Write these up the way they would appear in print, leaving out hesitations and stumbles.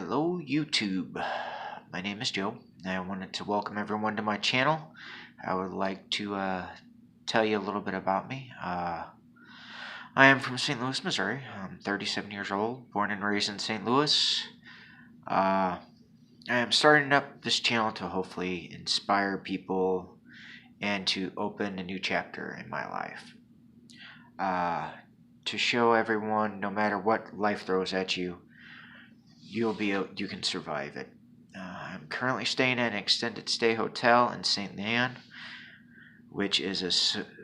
Hello YouTube, my name is Joe, and I wanted to welcome everyone to my channel. I would like to tell you a little bit about me. I am from St. Louis, Missouri. I'm 37 years old, born and raised in St. Louis. I am starting up this channel to hopefully inspire people and to open a new chapter in my life. To show everyone, no matter what life throws at you, you can survive it. I'm currently staying at an extended stay hotel in St. Leon, which is a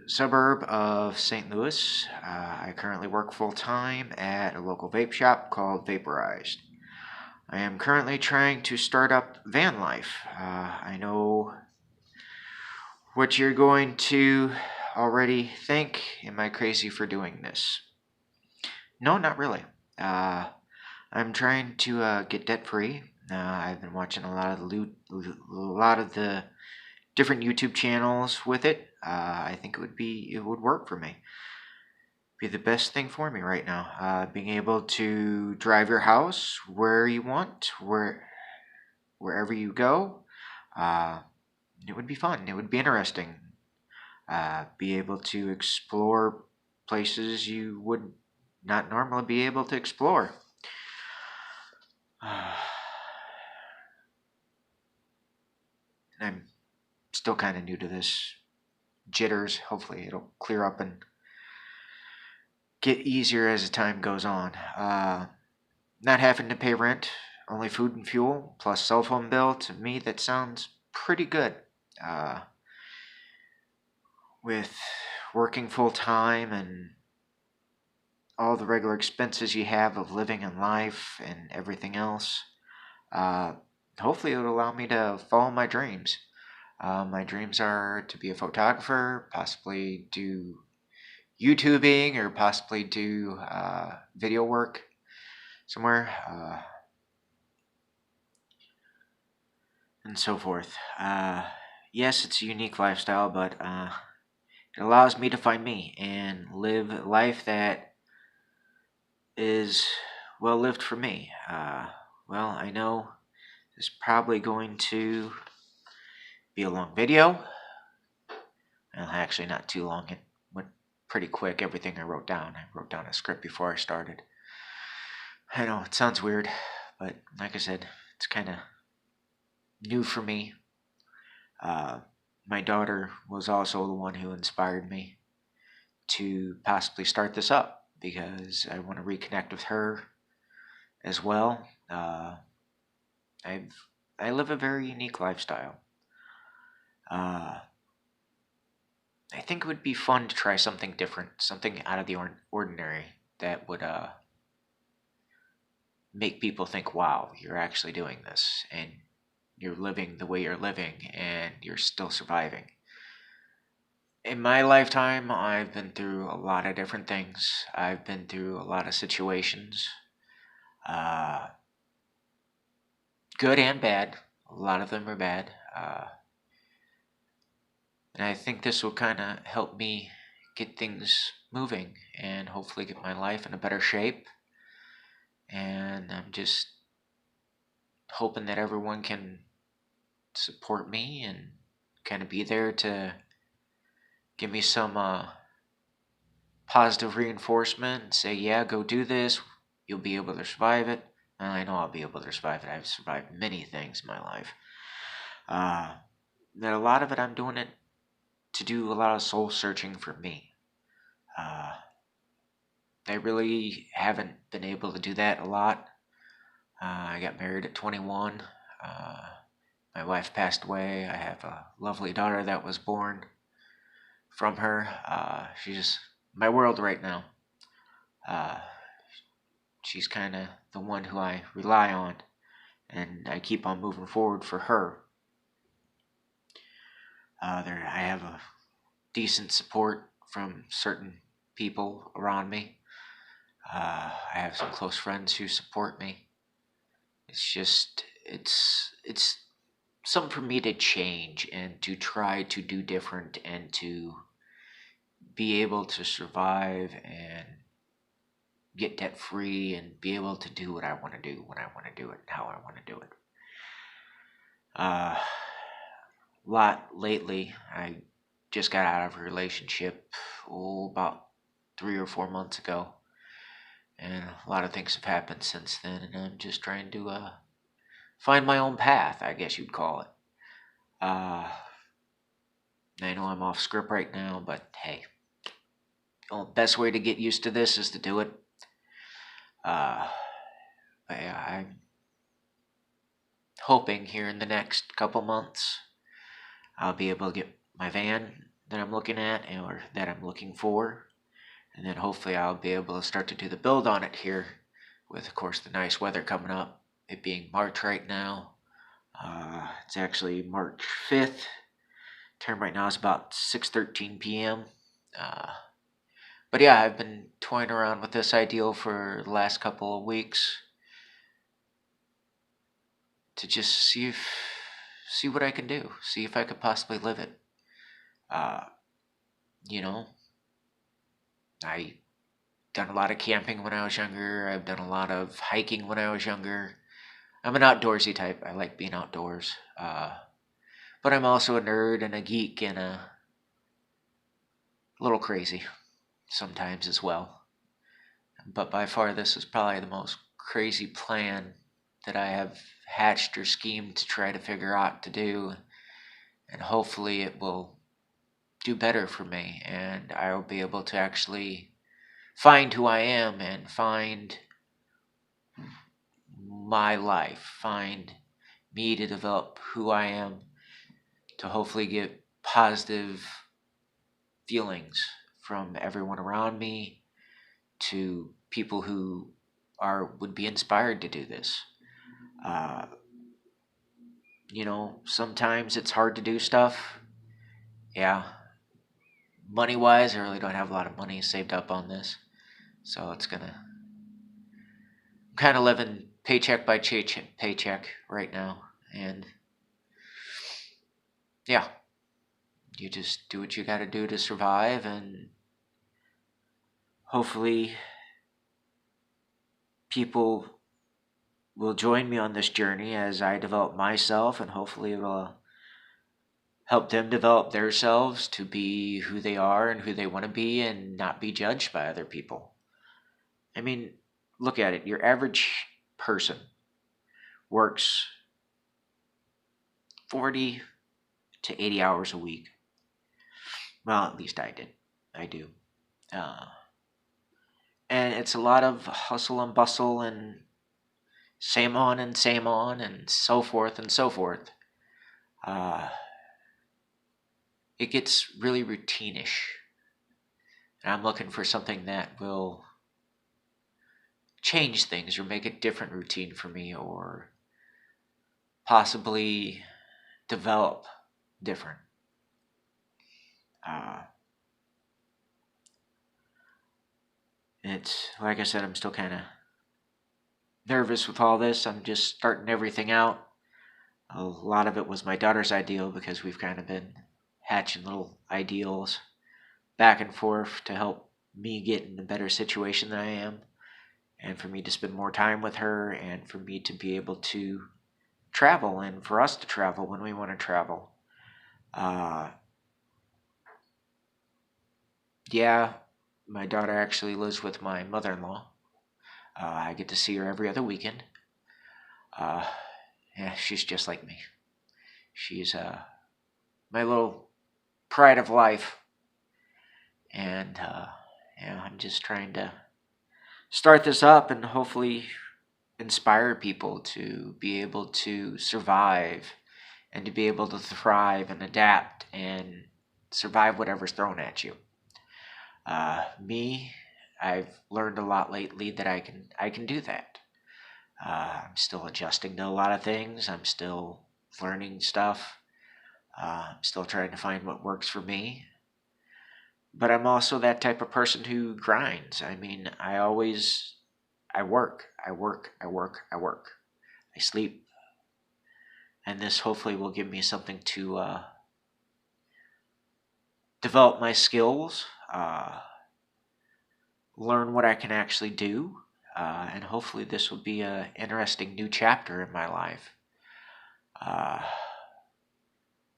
suburb of St. Louis. I currently work full-time at a local vape shop called Vaporized. I am currently trying to start up van life. I know what you're going to already think. Am I crazy for doing this? No, not really. I'm trying to get debt free. I've been watching a lot of the different YouTube channels with it. I think it would work for me. Be the best thing for me right now. Being able to drive your house where you want, wherever you go. It would be fun. It would be interesting. Be able to explore places you would not normally be able to explore. I'm still kind of new to this. Jitters. Hopefully it'll clear up and get easier as the time goes on. Not having to pay rent, only food and fuel, plus cell phone bill, to me that sounds pretty good. With working full time and all the regular expenses you have of living in life and everything else, hopefully it will allow me to follow my dreams. My dreams are to be a photographer, possibly do YouTubing, or possibly do video work somewhere, and so forth. Yes, it's a unique lifestyle, but it allows me to find me and live a life that is well lived for me. Well, I know it's probably going to be a long video. Well, actually, not too long. It went pretty quick, everything I wrote down. I wrote down a script before I started. I know, it sounds weird, but like I said, it's kind of new for me. My daughter was also the one who inspired me to possibly start this up, because I want to reconnect with her as well. I live a very unique lifestyle. I think it would be fun to try something different, something out of the ordinary that would make people think, wow, you're actually doing this, and you're living the way you're living, and you're still surviving. In my lifetime, I've been through a lot of different things. I've been through a lot of situations, uh, good and bad. A lot of them are bad. And I think this will kind of help me get things moving and hopefully get my life in a better shape. And I'm just hoping that everyone can support me and kind of be there to give me some positive reinforcement and say, yeah, go do this. You'll be able to survive it. And I know I'll be able to survive it. I've survived many things in my life. That a lot of it, I'm doing it to do a lot of soul searching for me. I really haven't been able to do that a lot. I got married at 21. My wife passed away. I have a lovely daughter that was born from her. She's my world right now. She's kind of the one who I rely on, and I keep on moving forward for her. I have a decent support from certain people around me. I have some close friends who support me. It's something for me to change and to try to do different and to be able to survive and get debt free and be able to do what I want to do when I want to do it and how I want to do it. A lot lately. I just got out of a relationship about 3 or 4 months ago, and a lot of things have happened since then, and I'm just trying to find my own path, I guess you'd call it. I know I'm off script right now, but hey, the best way to get used to this is to do it. But yeah, I'm hoping here in the next couple months I'll be able to get my van that I'm looking at or that I'm looking for, and then hopefully I'll be able to start to do the build on it here with, of course, the nice weather coming up, it being March right now. It's actually March 5th. Time right now is about 6:13 p.m. But yeah, I've been toying around with this ideal for the last couple of weeks to just see what I can do, see if I could possibly live it. Uh, you know, I done a lot of camping when I was younger. I've done a lot of hiking when I was younger. I'm an outdoorsy type. I like being outdoors. But I'm also a nerd and a geek and a little crazy sometimes as well. But by far, this is probably the most crazy plan that I have hatched or schemed to try to figure out to do. And hopefully, it will do better for me. And I will be able to actually find who I am and find my life, find me to develop who I am, to hopefully get positive feelings from everyone around me, to people who would be inspired to do this. Uh, sometimes it's hard to do stuff. Yeah, money wise, I really don't have a lot of money saved up on this, so I'm kind of living paycheck by paycheck right now, and yeah, you just do what you got to do to survive, and hopefully people will join me on this journey as I develop myself, and hopefully it will help them develop themselves to be who they are and who they want to be and not be judged by other people. I mean, look at it. Your average person works 40 to 80 hours a week. Well, at least I did. I do. Uh, and it's a lot of hustle and bustle and same on and so forth and so forth. Uh, it gets really routinish. And I'm looking for something that will change things or make a different routine for me, or possibly develop different. Uh, it's like I said, I'm still kind of nervous with all this. I'm just starting everything out. A lot of it was my daughter's ideal because we've kind of been hatching little ideals back and forth to help me get in a better situation than I am, and for me to spend more time with her, and for me to be able to travel, and for us to travel when we want to travel. Uh, yeah, my daughter actually lives with my mother-in-law. I get to see her every other weekend. Uh, yeah, she's just like me. She's my little pride of life, and yeah, I'm just trying to start this up and hopefully inspire people to be able to survive and to be able to thrive and adapt and survive whatever's thrown at you. Me, I've learned a lot lately that I can do that. I'm still adjusting to a lot of things. I'm still learning stuff. I'm still trying to find what works for me. But I'm also that type of person who grinds. I mean, I work, I work, I work, I work. I sleep. And this hopefully will give me something to develop my skills, learn what I can actually do. And hopefully this will be an interesting new chapter in my life.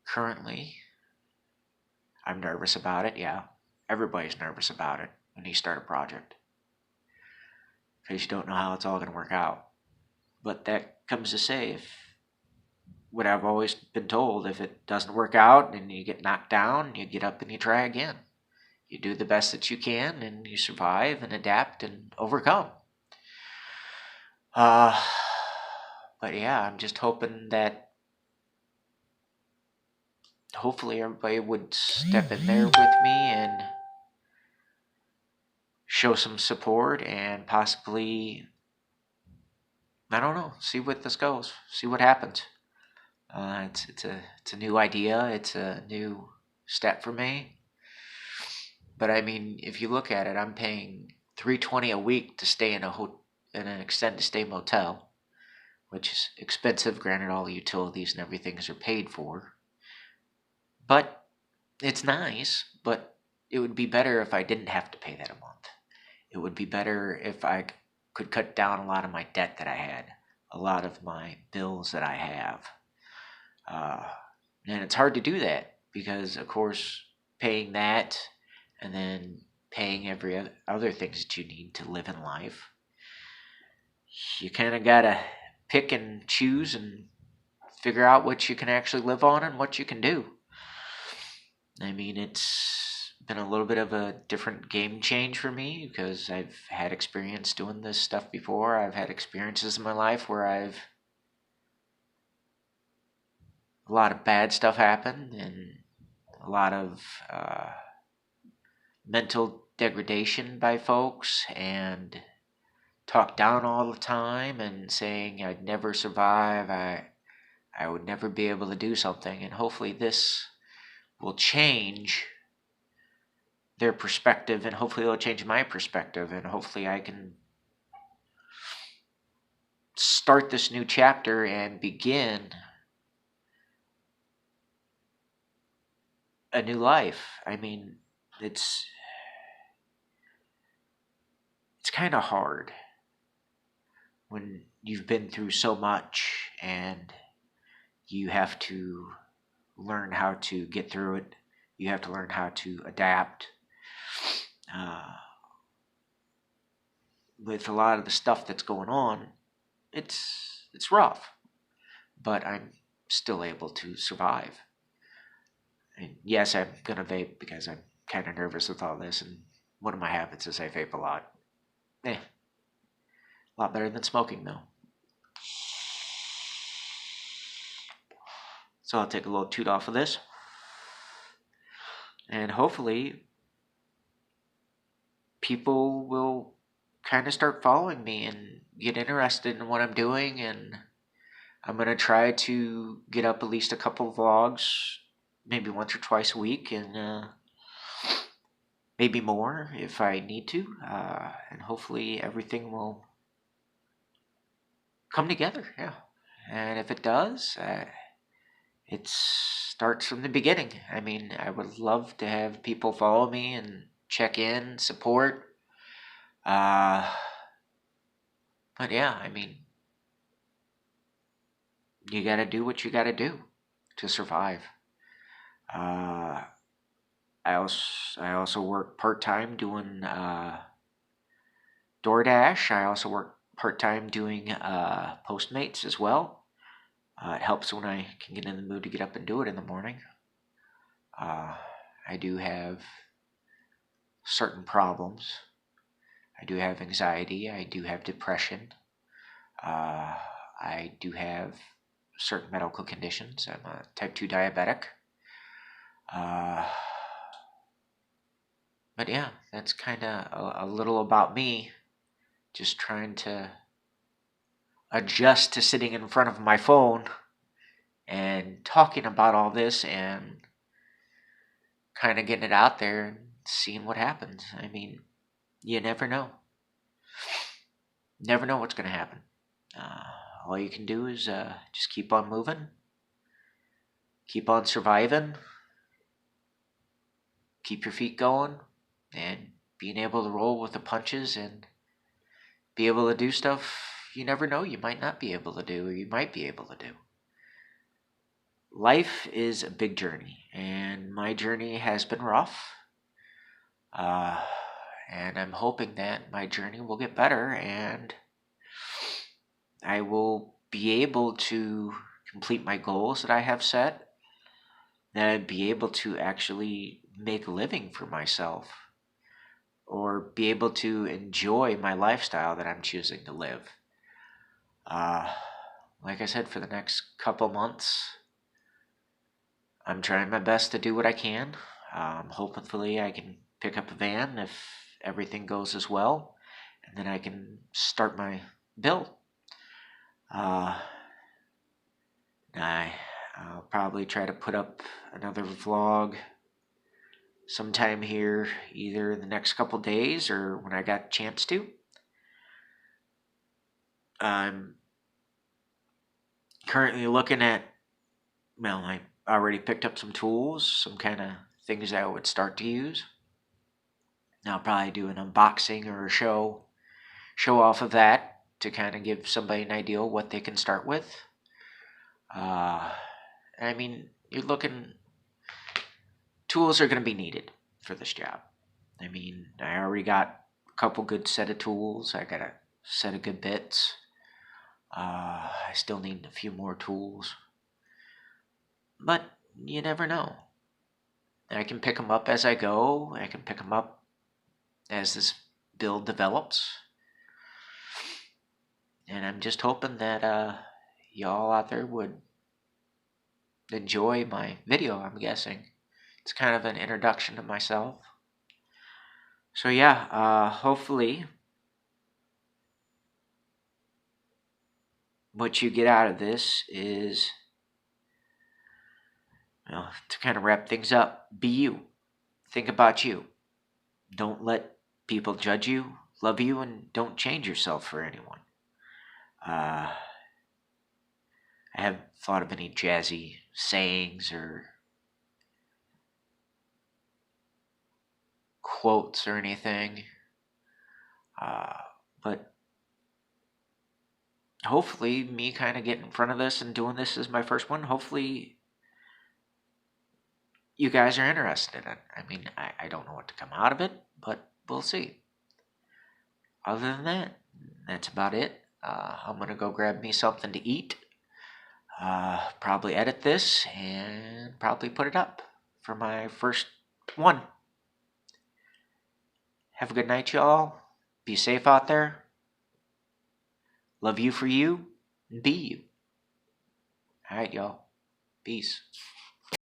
Currently, I'm nervous about it, yeah. Everybody's nervous about it when you start a project. Because you don't know how it's all going to work out. But that comes to say, if what I've always been told, if it doesn't work out and you get knocked down, you get up and you try again. You do the best that you can and you survive and adapt and overcome. But yeah, I'm just hoping that hopefully everybody would step in there with me and show some support and possibly, I don't know, see what this goes, see what happens. It's a new idea. It's a new step for me. But I mean, if you look at it, I'm paying $320 a week to stay in in an extended stay motel, which is expensive. Granted, all the utilities and everything are paid for. But it's nice. But it would be better if I didn't have to pay that a month. It would be better if I could cut down a lot of my debt that I had, a lot of my bills that I have. And it's hard to do that because, of course, paying that and then paying every other things that you need to live in life, you kind of got to pick and choose and figure out what you can actually live on and what you can do. I mean, it's been a little bit of a different game change for me because I've had experience doing this stuff before. I've had experiences in my life where a lot of bad stuff happened and a lot of mental degradation by folks and talked down all the time and saying I'd never survive, I would never be able to do something. And hopefully this will change their perspective and hopefully it'll change my perspective and hopefully I can start this new chapter and begin a new life. I mean, it's kind of hard when you've been through so much and you have to learn how to get through it. You have to learn how to adapt. With a lot of the stuff that's going on, it's rough, but I'm still able to survive. And yes, I'm gonna vape because I'm kind of nervous with all this, and one of my habits is I vape a lot. A lot better than smoking though. So I'll take a little toot off of this. And hopefully people will kind of start following me and get interested in what I'm doing. And I'm going to try to get up at least a couple of vlogs, maybe once or twice a week, and maybe more if I need to. And hopefully everything will come together. Yeah. And if it does, it starts from the beginning. I mean, I would love to have people follow me and check in, support. But yeah, I mean, you gotta do what you gotta do to survive. I also work part-time doing DoorDash. I also work part-time doing Postmates as well. It helps when I can get in the mood to get up and do it in the morning. I do have certain problems. I do have anxiety. I do have depression. I do have certain medical conditions. I'm a type 2 diabetic. But yeah, that's kind of a little about me. Just trying to adjust to sitting in front of my phone and talking about all this and kind of getting it out there and seeing what happens. I mean, you never know. Never know what's going to happen. All you can do is just keep on moving, keep on surviving, keep your feet going, and being able to roll with the punches and be able to do stuff you never know you might not be able to do or you might be able to do. Life is a big journey, and my journey has been rough. Uh, and I'm hoping that my journey will get better and I will be able to complete my goals that I have set, that I'd be able to actually make a living for myself or be able to enjoy my lifestyle that I'm choosing to live. Like I said, for the next couple months, I'm trying my best to do what I can. Hopefully, I can pick up a van if everything goes as well, and then I can start my build. I'll probably try to put up another vlog sometime here, either in the next couple days or when I got a chance to. I'm currently looking at, well, I already picked up some tools, some kind of things I would start to use. I'll probably do an unboxing or a show off of that to kind of give somebody an idea what they can start with. I mean, you're looking, tools are going to be needed for this job. I mean, I already got a couple good set of tools. I got a set of good bits. I still need a few more tools. But you never know. I can pick them up as I go. I can pick them up as this build develops. And I'm just hoping that y'all out there would enjoy my video, I'm guessing. It's kind of an introduction to myself. So yeah, hopefully what you get out of this is, well, to kind of wrap things up, be you. Think about you. Don't let people judge you, love you, and don't change yourself for anyone. I haven't thought of any jazzy sayings or quotes or anything. But hopefully me kind of getting in front of this and doing this as my first one, hopefully you guys are interested in it. I mean, I don't know what to come out of it, but we'll see. Other than that, that's about it. I'm going to go grab me something to eat. Probably edit this and probably put it up for my first one. Have a good night, y'all. Be safe out there. Love you for you and be you. All right, y'all. Peace.